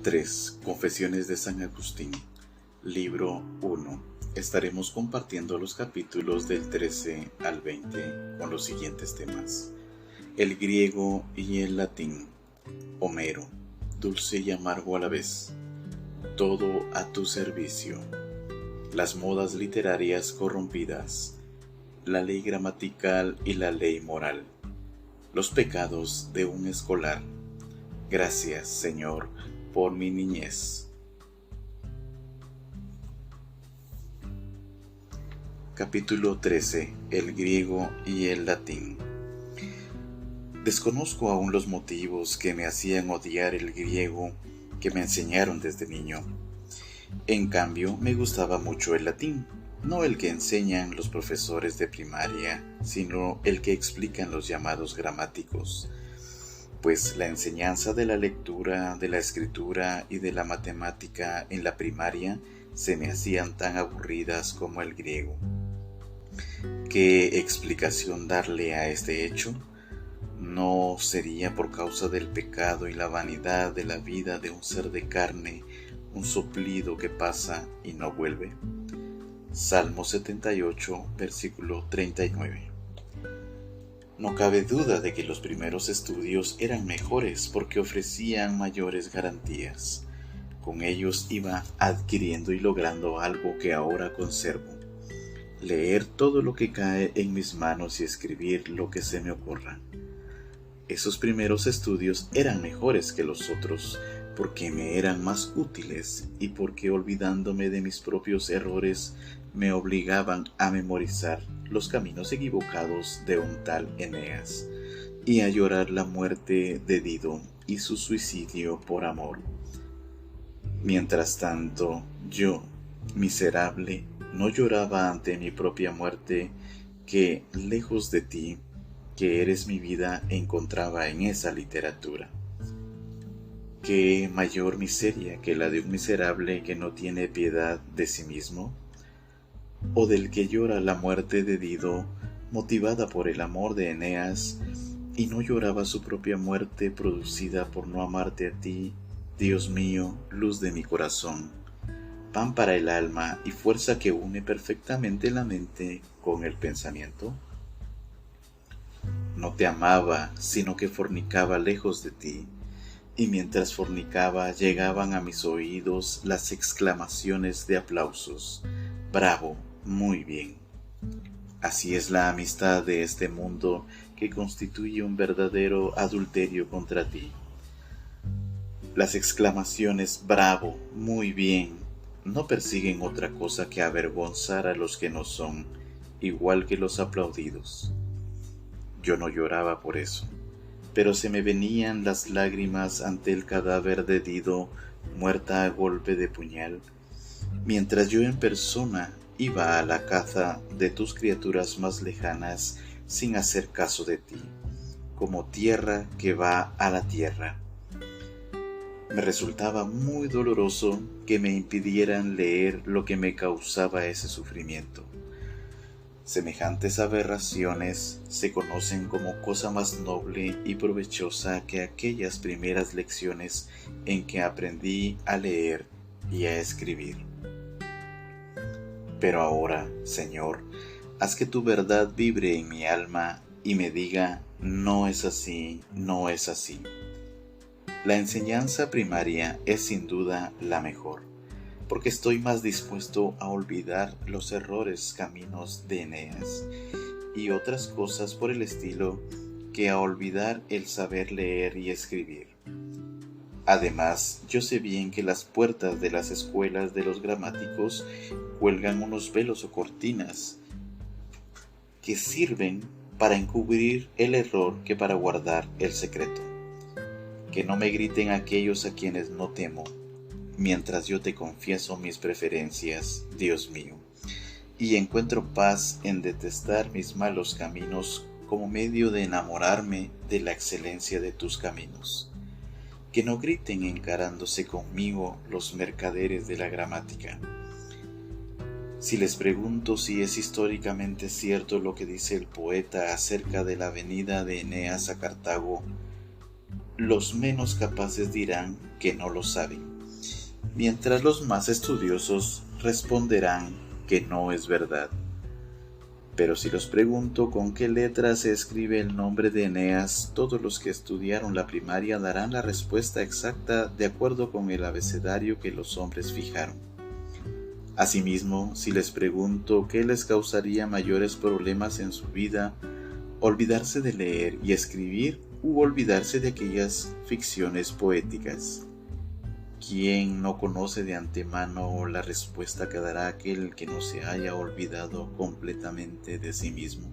3. Confesiones de San Agustín, libro 1. Estaremos compartiendo los capítulos del 13 al 20 con los siguientes temas: el griego y el latín, Homero, dulce y amargo a la vez, todo a tu servicio, las modas literarias corrompidas, la ley gramatical y la ley moral, los pecados de un escolar. Gracias, Señor, por mi niñez. Capítulo 13. El griego y el latín. Desconozco aún los motivos que me hacían odiar el griego que me enseñaron desde niño. En cambio, me gustaba mucho el latín, no el que enseñan los profesores de primaria, sino el que explican los llamados gramáticos. Pues la enseñanza de la lectura, de la escritura y de la matemática en la primaria se me hacían tan aburridas como el griego. ¿Qué explicación darle a este hecho? ¿No sería por causa del pecado y la vanidad de la vida de un ser de carne, un soplido que pasa y no vuelve? Salmo 78, versículo 39. No cabe duda de que los primeros estudios eran mejores porque ofrecían mayores garantías. Con ellos iba adquiriendo y logrando algo que ahora conservo: leer todo lo que cae en mis manos y escribir lo que se me ocurra. Esos primeros estudios eran mejores que los otros porque me eran más útiles y porque, olvidándome de mis propios errores, me obligaban a memorizar los caminos equivocados de un tal Eneas y a llorar la muerte de Dido y su suicidio por amor. Mientras tanto, yo, miserable, no lloraba ante mi propia muerte, que, lejos de ti, que eres mi vida, encontraba en esa literatura. ¿Qué mayor miseria que la de un miserable que no tiene piedad de sí mismo? ¿O del que llora la muerte de Dido, motivada por el amor de Eneas, y no lloraba su propia muerte producida por no amarte a ti, Dios mío, luz de mi corazón, pan para el alma y fuerza que une perfectamente la mente con el pensamiento? No te amaba, sino que fornicaba lejos de ti, y mientras fornicaba llegaban a mis oídos las exclamaciones de aplausos: bravo, muy bien. Así es la amistad de este mundo, que constituye un verdadero adulterio contra ti. Las exclamaciones bravo, muy bien, no persiguen otra cosa que avergonzar a los que no son, igual que los aplaudidos. Yo no lloraba por eso, pero se me venían las lágrimas ante el cadáver de Dido, muerta a golpe de puñal, mientras yo en persona iba a la caza de tus criaturas más lejanas sin hacer caso de ti, como tierra que va a la tierra. Me resultaba muy doloroso que me impidieran leer lo que me causaba ese sufrimiento. Semejantes aberraciones se conocen como cosa más noble y provechosa que aquellas primeras lecciones en que aprendí a leer y a escribir. Pero ahora, Señor, haz que tu verdad vibre en mi alma y me diga: no es así, no es así. La enseñanza primaria es sin duda la mejor, porque estoy más dispuesto a olvidar los errores caminos de Eneas y otras cosas por el estilo que a olvidar el saber leer y escribir. Además, yo sé bien que las puertas de las escuelas de los gramáticos cuelgan unos velos o cortinas que sirven para encubrir el error que para guardar el secreto. Que no me griten aquellos a quienes no temo, mientras yo te confieso mis preferencias, Dios mío, y encuentro paz en detestar mis malos caminos como medio de enamorarme de la excelencia de tus caminos. Que no griten encarándose conmigo los mercaderes de la gramática. Si les pregunto si es históricamente cierto lo que dice el poeta acerca de la venida de Eneas a Cartago, los menos capaces dirán que no lo saben, mientras los más estudiosos responderán que no es verdad. Pero si los pregunto con qué letra se escribe el nombre de Eneas, todos los que estudiaron la primaria darán la respuesta exacta de acuerdo con el abecedario que los hombres fijaron. Asimismo, si les pregunto qué les causaría mayores problemas en su vida, olvidarse de leer y escribir u olvidarse de aquellas ficciones poéticas. ¿Quién no conoce de antemano la respuesta que dará aquel que no se haya olvidado completamente de sí mismo?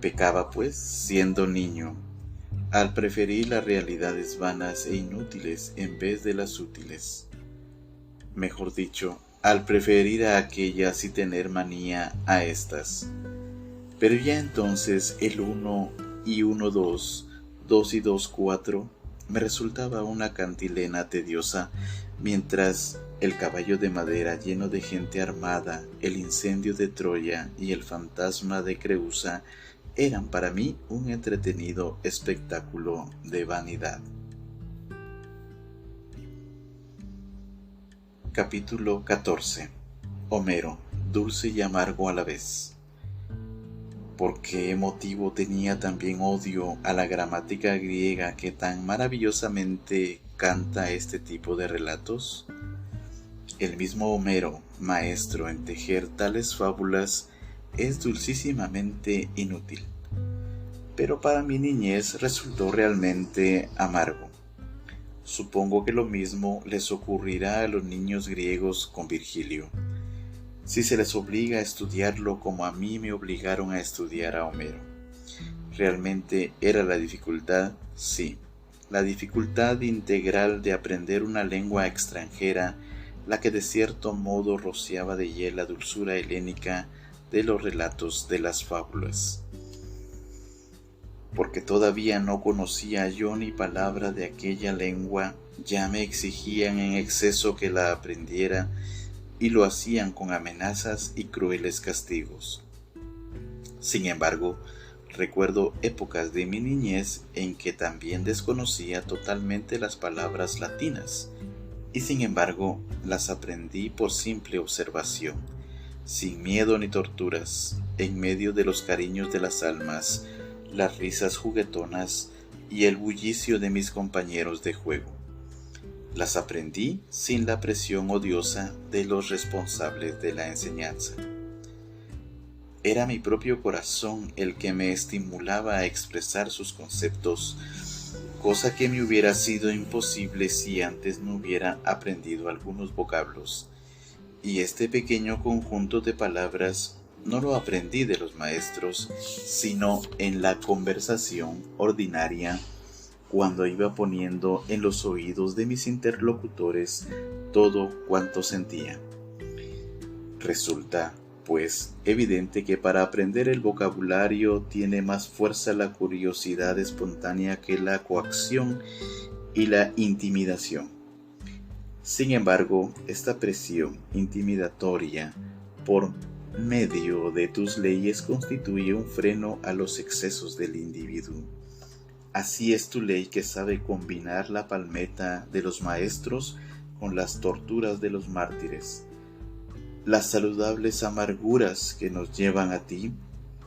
Pecaba, pues, siendo niño, al preferir las realidades vanas e inútiles en vez de las útiles. Mejor dicho, al preferir a aquellas y tener manía a estas. Pero ya entonces el 1 y 1, 2, 2 y 2, 4, me resultaba una cantilena tediosa, mientras el caballo de madera lleno de gente armada, el incendio de Troya y el fantasma de Creusa eran para mí un entretenido espectáculo de vanidad. Capítulo 14. Homero, dulce y amargo a la vez. ¿Por qué motivo tenía también odio a la gramática griega que tan maravillosamente canta este tipo de relatos? El mismo Homero, maestro en tejer tales fábulas, es dulcísimamente inútil. Pero para mi niñez resultó realmente amargo. Supongo que lo mismo les ocurrirá a los niños griegos con Virgilio, si se les obliga a estudiarlo como a mí me obligaron a estudiar a Homero. ¿Realmente era la dificultad? Sí, la dificultad integral de aprender una lengua extranjera, la que de cierto modo rociaba de hiel la dulzura helénica de los relatos de las fábulas. Porque todavía no conocía yo ni palabra de aquella lengua, ya me exigían en exceso que la aprendiera, y lo hacían con amenazas y crueles castigos. Sin embargo, recuerdo épocas de mi niñez en que también desconocía totalmente las palabras latinas, y sin embargo las aprendí por simple observación, sin miedo ni torturas, en medio de los cariños de las almas, las risas juguetonas y el bullicio de mis compañeros de juego. Las aprendí sin la presión odiosa de los responsables de la enseñanza. Era mi propio corazón el que me estimulaba a expresar sus conceptos, cosa que me hubiera sido imposible si antes no hubiera aprendido algunos vocablos. Y este pequeño conjunto de palabras no lo aprendí de los maestros, sino en la conversación ordinaria, cuando iba poniendo en los oídos de mis interlocutores todo cuanto sentía. Resulta, pues, evidente que para aprender el vocabulario tiene más fuerza la curiosidad espontánea que la coacción y la intimidación. Sin embargo, esta presión intimidatoria por medio de tus leyes constituye un freno a los excesos del individuo. Así es tu ley que sabe combinar la palmeta de los maestros con las torturas de los mártires, las saludables amarguras que nos llevan a ti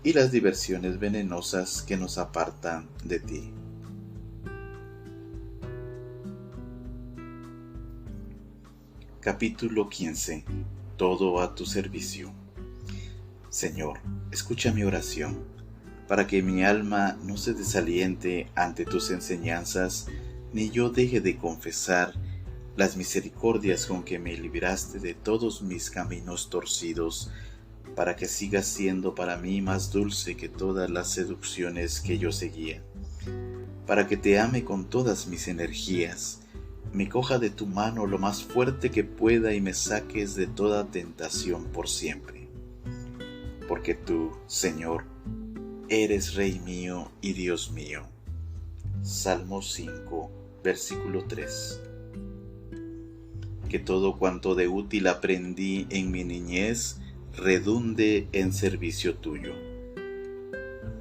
y las diversiones venenosas que nos apartan de ti. Capítulo 15. Todo a tu servicio. Señor, escucha mi oración, para que mi alma no se desaliente ante tus enseñanzas, ni yo deje de confesar las misericordias con que me libraste de todos mis caminos torcidos, para que sigas siendo para mí más dulce que todas las seducciones que yo seguía, para que te ame con todas mis energías, me coja de tu mano lo más fuerte que pueda y me saques de toda tentación por siempre. Porque tú, Señor, eres Rey mío y Dios mío. Salmo 5, versículo 3. Que todo cuanto de útil aprendí en mi niñez redunde en servicio tuyo.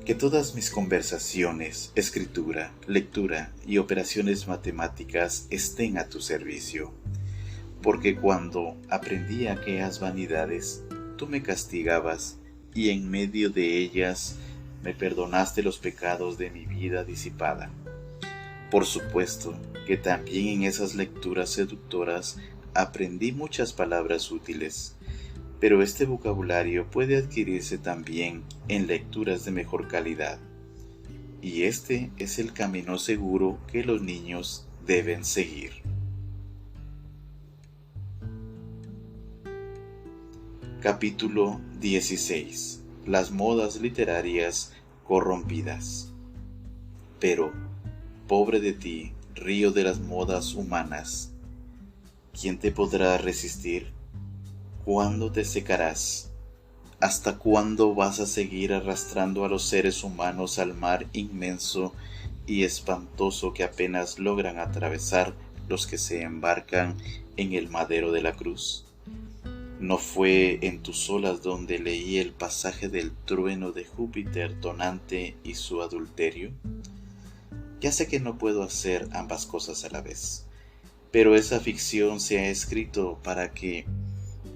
Que todas mis conversaciones, escritura, lectura y operaciones matemáticas estén a tu servicio. porque cuando aprendí aquellas vanidades, tú me castigabas y en medio de ellas me perdonaste los pecados de mi vida disipada. Por supuesto que también en esas lecturas seductoras aprendí muchas palabras útiles, pero este vocabulario puede adquirirse también en lecturas de mejor calidad, y este es el camino seguro que los niños deben seguir. Capítulo 16. Las modas literarias corrompidas. Pero, pobre de ti, río de las modas humanas, ¿quién te podrá resistir? ¿Cuándo te secarás? ¿Hasta cuándo vas a seguir arrastrando a los seres humanos al mar inmenso y espantoso que apenas logran atravesar los que se embarcan en el madero de la cruz? ¿No fue en tus olas donde leí el pasaje del trueno de Júpiter tonante y su adulterio? Ya sé que no puedo hacer ambas cosas a la vez, pero esa ficción se ha escrito para que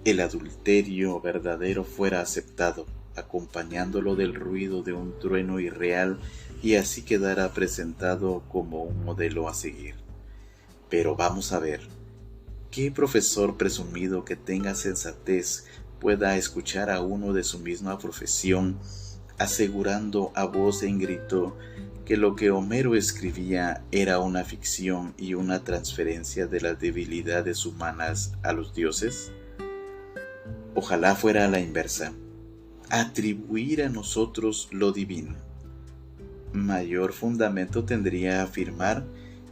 el adulterio verdadero fuera aceptado, acompañándolo del ruido de un trueno irreal, y así quedara presentado como un modelo a seguir. Pero vamos a ver, ¿qué profesor presumido que tenga sensatez pueda escuchar a uno de su misma profesión asegurando a voz en grito que lo que Homero escribía era una ficción y una transferencia de las debilidades humanas a los dioses? Ojalá fuera a la inversa, atribuir a nosotros lo divino. Mayor fundamento tendría afirmar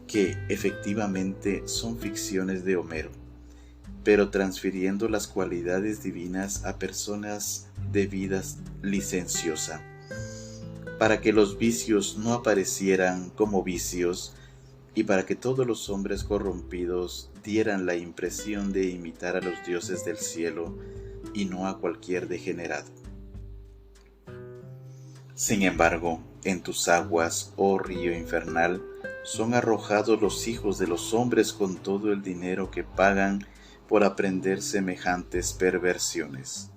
que efectivamente son ficciones de Homero, pero transfiriendo las cualidades divinas a personas de vida licenciosa, para que los vicios no aparecieran como vicios y para que todos los hombres corrompidos dieran la impresión de imitar a los dioses del cielo y no a cualquier degenerado. Sin embargo, en tus aguas, oh río infernal, son arrojados los hijos de los hombres con todo el dinero que pagan por aprender semejantes perversiones.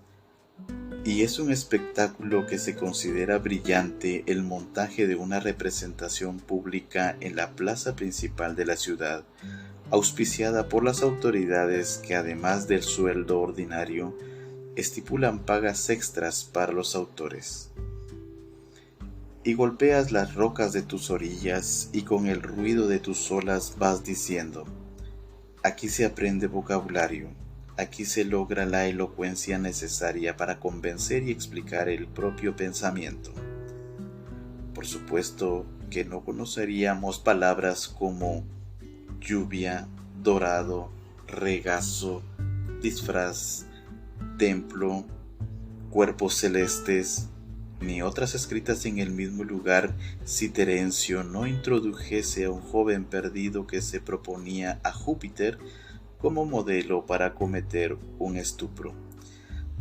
Y es un espectáculo que se considera brillante el montaje de una representación pública en la plaza principal de la ciudad, auspiciada por las autoridades que además del sueldo ordinario, estipulan pagas extras para los autores. Y golpeas las rocas de tus orillas y con el ruido de tus olas vas diciendo: aquí se aprende vocabulario, aquí se logra la elocuencia necesaria para convencer y explicar el propio pensamiento. Por supuesto que no conoceríamos palabras como lluvia, dorado, regazo, disfraz, templo, cuerpos celestes, ni otras escritas en el mismo lugar si Terencio no introdujese a un joven perdido que se proponía a Júpiter como modelo para cometer un estupro,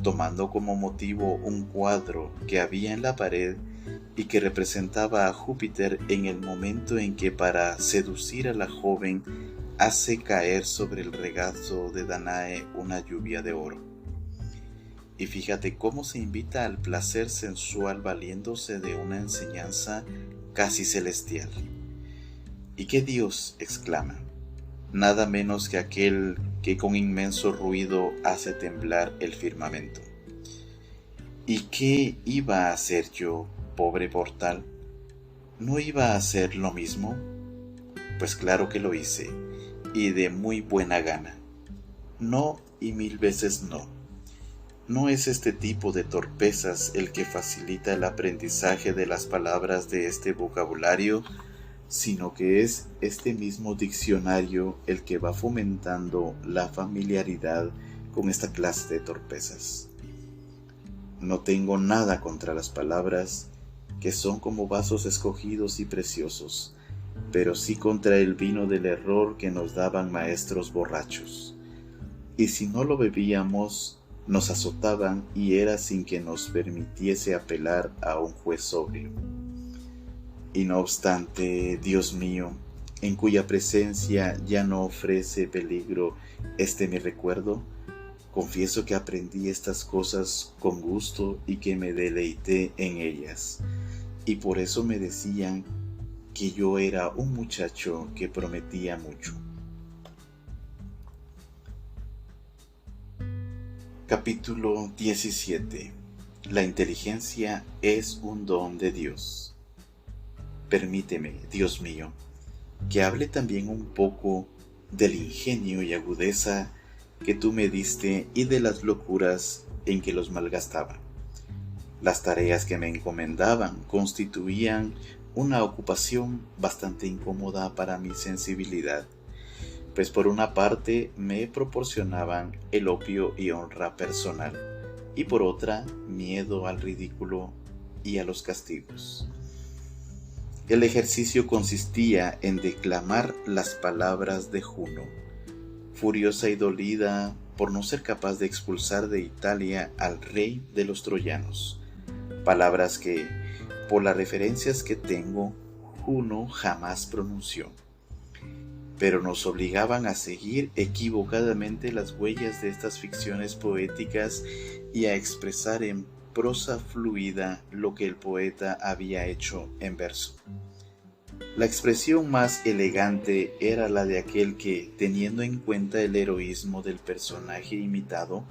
tomando como motivo un cuadro que había en la pared y que representaba a Júpiter en el momento en que, para seducir a la joven, hace caer sobre el regazo de Danae una lluvia de oro. Y fíjate cómo se invita al placer sensual valiéndose de una enseñanza casi celestial. ¿Y qué Dios?, exclama, nada menos que aquel que con inmenso ruido hace temblar el firmamento. ¿Y qué iba a hacer yo, pobre mortal? ¿No iba a hacer lo mismo? Pues claro que lo hice, y de muy buena gana. No, y 1000 veces no. No es este tipo de torpezas el que facilita el aprendizaje de las palabras de este vocabulario, sino que es este mismo diccionario el que va fomentando la familiaridad con esta clase de torpezas. No tengo nada contra las palabras, que son como vasos escogidos y preciosos, pero sí contra el vino del error que nos daban maestros borrachos. Y si no lo bebíamos, nos azotaban, y era sin que nos permitiese apelar a un juez sobrio. Y no obstante, Dios mío, en cuya presencia ya no ofrece peligro mi recuerdo. Confieso que aprendí estas cosas con gusto y que me deleité en ellas, y por eso me decían que yo era un muchacho que prometía mucho. Capítulo 17. La inteligencia es un don de Dios. Permíteme, Dios mío, que hable también un poco del ingenio y agudeza que tú me diste y de las locuras en que los malgastaba. Las tareas que me encomendaban constituían una ocupación bastante incómoda para mi sensibilidad, pues por una parte me proporcionaban el opio y honra personal, y por otra miedo al ridículo y a los castigos. El ejercicio consistía en declamar las palabras de Juno, furiosa y dolida por no ser capaz de expulsar de Italia al rey de los troyanos, palabras que, por las referencias que tengo, Juno jamás pronunció, pero nos obligaban a seguir equivocadamente las huellas de estas ficciones poéticas y a expresar en prosa fluida lo que el poeta había hecho en verso. La expresión más elegante era la de aquel que, teniendo en cuenta el heroísmo del personaje imitado,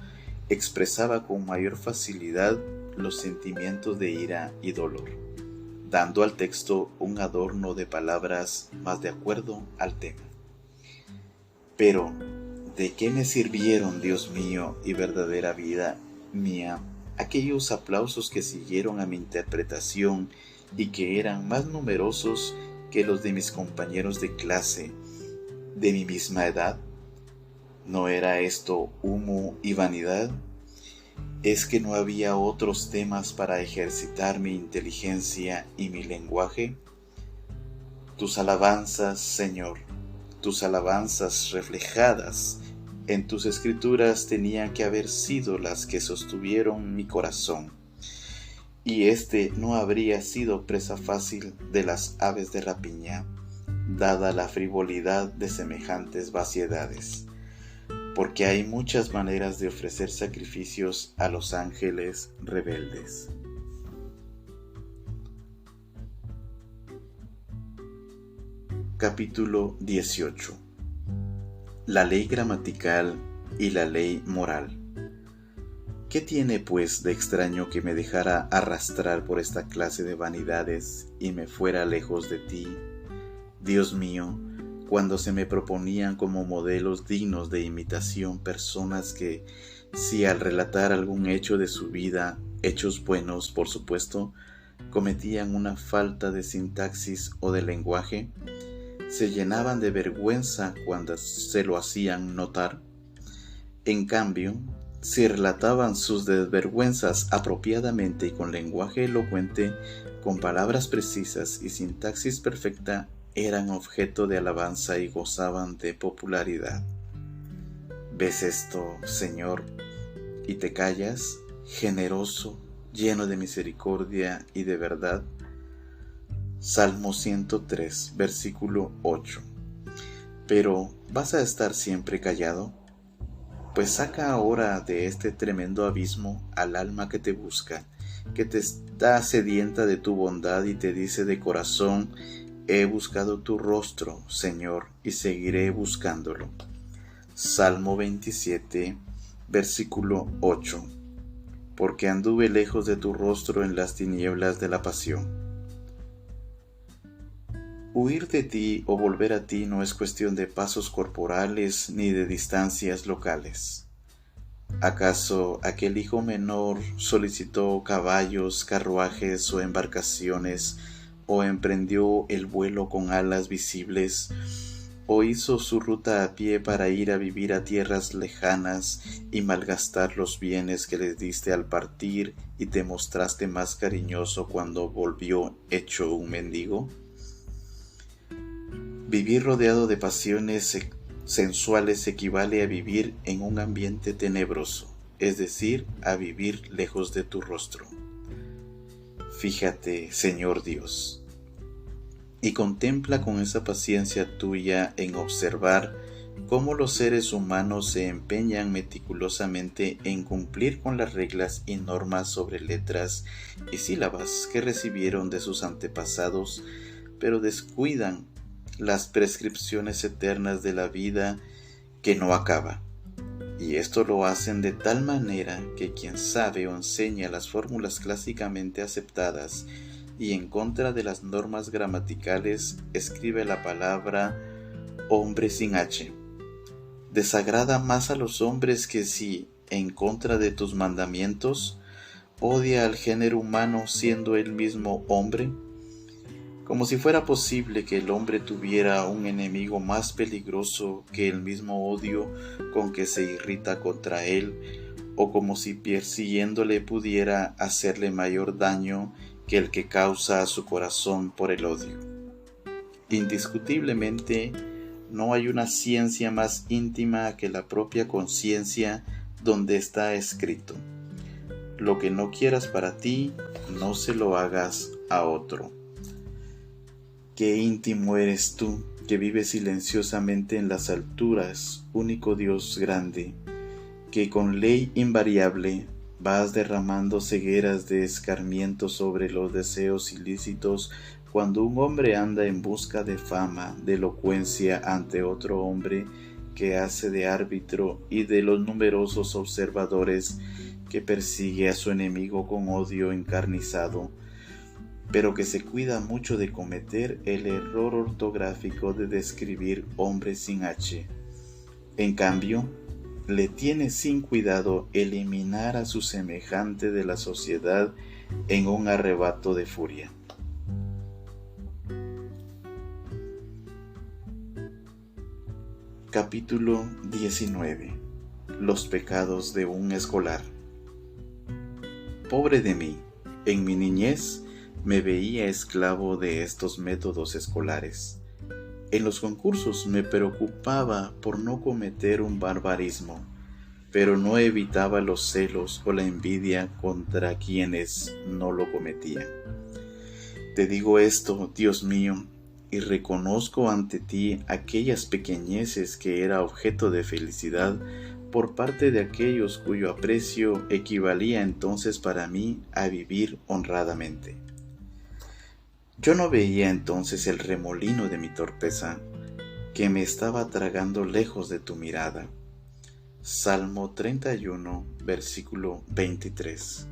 expresaba con mayor facilidad los sentimientos de ira y dolor, dando al texto un adorno de palabras más de acuerdo al tema. Pero, ¿de qué me sirvieron, Dios mío y verdadera vida mía, aquellos aplausos que siguieron a mi interpretación y que eran más numerosos que los de mis compañeros de clase de mi misma edad? ¿No era esto humo y vanidad? ¿Es que no había otros temas para ejercitar mi inteligencia y mi lenguaje? Tus alabanzas, Señor, tus alabanzas reflejadas en tus escrituras tenían que haber sido las que sostuvieron mi corazón, y no habría sido presa fácil de las aves de rapiña, dada la frivolidad de semejantes vaciedades, porque hay muchas maneras de ofrecer sacrificios a los ángeles rebeldes. Capítulo 18. La ley gramatical y la ley moral. ¿Qué tiene, pues, de extraño que me dejara arrastrar por esta clase de vanidades y me fuera lejos de ti, Dios mío, cuando se me proponían como modelos dignos de imitación personas que, si al relatar algún hecho de su vida, hechos buenos, por supuesto, cometían una falta de sintaxis o de lenguaje, se llenaban de vergüenza cuando se lo hacían notar? En cambio, si relataban sus desvergüenzas apropiadamente y con lenguaje elocuente, con palabras precisas y sintaxis perfecta, eran objeto de alabanza y gozaban de popularidad. ¿Ves esto, Señor, y te callas, generoso, lleno de misericordia y de verdad? Salmo 103, versículo 8. Pero, ¿vas a estar siempre callado? Pues saca ahora de este tremendo abismo al alma que te busca, que te está sedienta de tu bondad y te dice de corazón: he buscado tu rostro, Señor, y seguiré buscándolo. Salmo 27, versículo 8. Porque anduve lejos de tu rostro en las tinieblas de la pasión. Huir de ti o volver a ti no es cuestión de pasos corporales ni de distancias locales. ¿Acaso aquel hijo menor solicitó caballos, carruajes o embarcaciones, o emprendió el vuelo con alas visibles, o hizo su ruta a pie para ir a vivir a tierras lejanas y malgastar los bienes que les diste al partir y te mostraste más cariñoso cuando volvió hecho un mendigo? Vivir rodeado de pasiones sensuales equivale a vivir en un ambiente tenebroso, es decir, a vivir lejos de tu rostro. Fíjate, Señor Dios, y contempla con esa paciencia tuya en observar cómo los seres humanos se empeñan meticulosamente en cumplir con las reglas y normas sobre letras y sílabas que recibieron de sus antepasados, pero descuidan las prescripciones eternas de la vida que no acaba. Y esto lo hacen de tal manera que quien sabe o enseña las fórmulas clásicamente aceptadas y en contra de las normas gramaticales escribe la palabra hombre sin H. Desagrada más a los hombres que si, en contra de tus mandamientos, odia al género humano siendo él mismo hombre. Como si fuera posible que el hombre tuviera un enemigo más peligroso que el mismo odio con que se irrita contra él, o como si persiguiéndole pudiera hacerle mayor daño que el que causa a su corazón por el odio. Indiscutiblemente, no hay una ciencia más íntima que la propia conciencia, donde está escrito: lo que no quieras para ti, no se lo hagas a otro. Qué íntimo eres tú, que vives silenciosamente en las alturas, único Dios grande, que con ley invariable vas derramando cegueras de escarmiento sobre los deseos ilícitos cuando un hombre anda en busca de fama, de elocuencia ante otro hombre que hace de árbitro y de los numerosos observadores que persigue a su enemigo con odio encarnizado, pero que se cuida mucho de cometer el error ortográfico de describir hombre sin H. En cambio, le tiene sin cuidado eliminar a su semejante de la sociedad en un arrebato de furia. Capítulo 19. Los pecados de un escolar. Pobre de mí, en mi niñez me veía esclavo de estos métodos escolares. En los concursos me preocupaba por no cometer un barbarismo, pero no evitaba los celos o la envidia contra quienes no lo cometían. Te digo esto, Dios mío, y reconozco ante ti aquellas pequeñeces que era objeto de felicidad por parte de aquellos cuyo aprecio equivalía entonces para mí a vivir honradamente. Yo no veía entonces el remolino de mi torpeza, que me estaba tragando lejos de tu mirada. Salmo 31, versículo 23.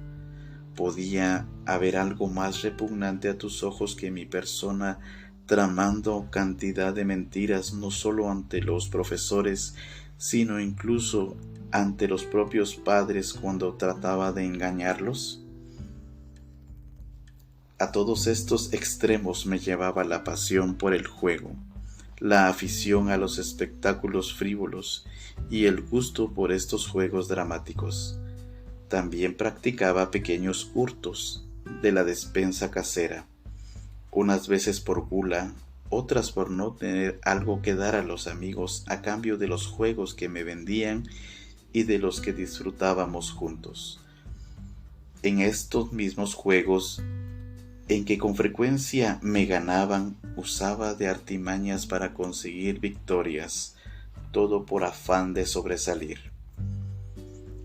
¿Podía haber algo más repugnante a tus ojos que mi persona tramando cantidad de mentiras no solo ante los profesores, sino incluso ante los propios padres cuando trataba de engañarlos? A todos estos extremos me llevaba la pasión por el juego, la afición a los espectáculos frívolos y el gusto por estos juegos dramáticos. También practicaba pequeños hurtos de la despensa casera, unas veces por gula, otras por no tener algo que dar a los amigos a cambio de los juegos que me vendían y de los que disfrutábamos juntos. En estos mismos juegos, en que con frecuencia me ganaban, usaba de artimañas para conseguir victorias, todo por afán de sobresalir.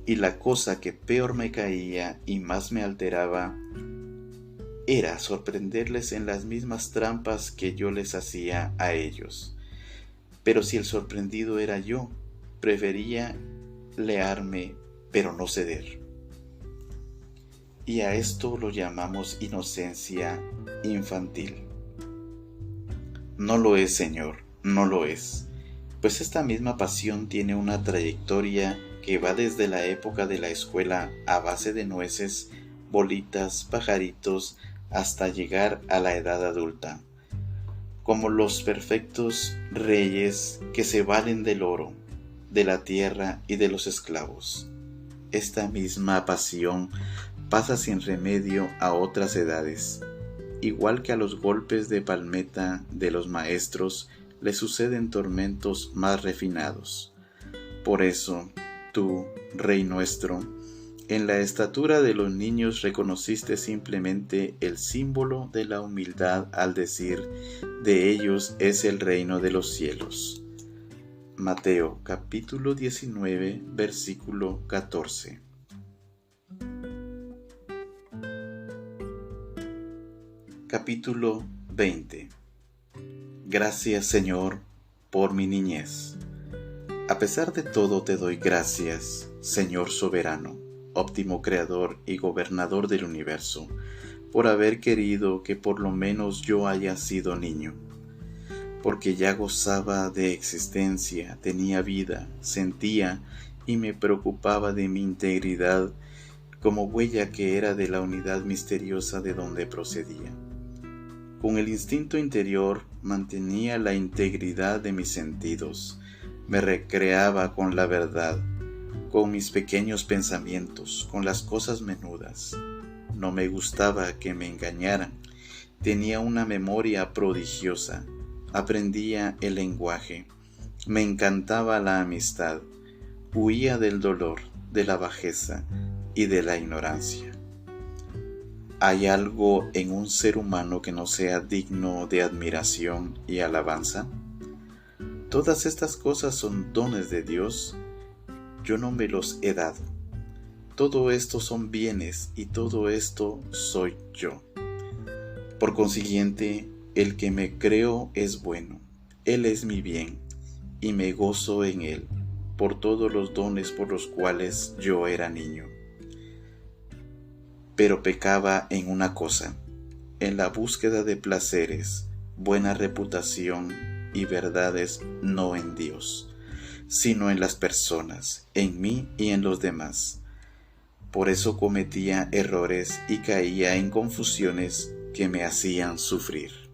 Y la cosa que peor me caía y más me alteraba era sorprenderles en las mismas trampas que yo les hacía a ellos. Pero si el sorprendido era yo, prefería learme, pero no ceder. Y a esto lo llamamos inocencia infantil. No lo es, Señor, no lo es, pues esta misma pasión tiene una trayectoria que va desde la época de la escuela a base de nueces, bolitas, pajaritos, hasta llegar a la edad adulta, como los perfectos reyes que se valen del oro, de la tierra y de los esclavos. Esta misma pasión pasa sin remedio a otras edades. Igual que a los golpes de palmeta de los maestros, le suceden tormentos más refinados. Por eso, tú, Rey nuestro, En la estatura de los niños reconociste simplemente el símbolo de la humildad al decir, de ellos es el reino de los cielos. Mateo capítulo 19, versículo 14. Capítulo 20. Gracias, Señor, por mi niñez. A pesar de todo te doy gracias, Señor soberano, óptimo creador y gobernador del universo, por haber querido que por lo menos yo haya sido niño. Porque ya gozaba de existencia, tenía vida, sentía y me preocupaba de mi integridad como huella que era de la unidad misteriosa de donde procedía. Con el instinto interior mantenía la integridad de mis sentidos, me recreaba con la verdad, con mis pequeños pensamientos, con las cosas menudas. No me gustaba que me engañaran, tenía una memoria prodigiosa, aprendía el lenguaje, me encantaba la amistad, huía del dolor, de la bajeza y de la ignorancia. ¿Hay algo en un ser humano que no sea digno de admiración y alabanza? Todas estas cosas son dones de Dios. Yo no me los he dado. Todo esto son bienes y todo esto soy yo. Por consiguiente, el que me creo es bueno. Él es mi bien y me gozo en él por todos los dones por los cuales yo era niño. Pero pecaba en una cosa, en la búsqueda de placeres, buena reputación y verdades, no en Dios, sino en las personas, en mí y en los demás. Por eso cometía errores y caía en confusiones que me hacían sufrir.